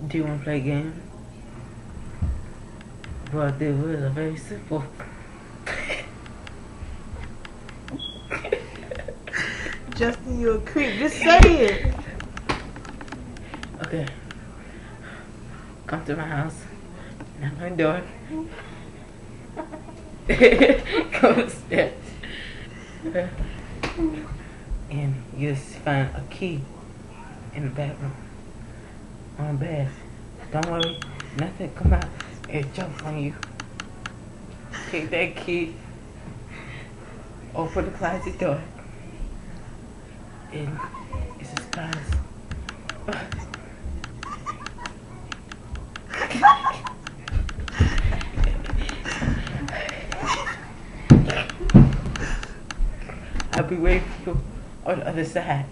Do you want to play a game? Well, the rules are very simple. Justin, you a creep. Just say it. Okay. Come to my house. Knock my door. Come upstairs. And you just find a key in the bathroom. On the bed. Don't worry. Nothing come out. It jumps on you. Take that key. Open the closet door. And it's a surprise. I'll be waiting for you on the other side.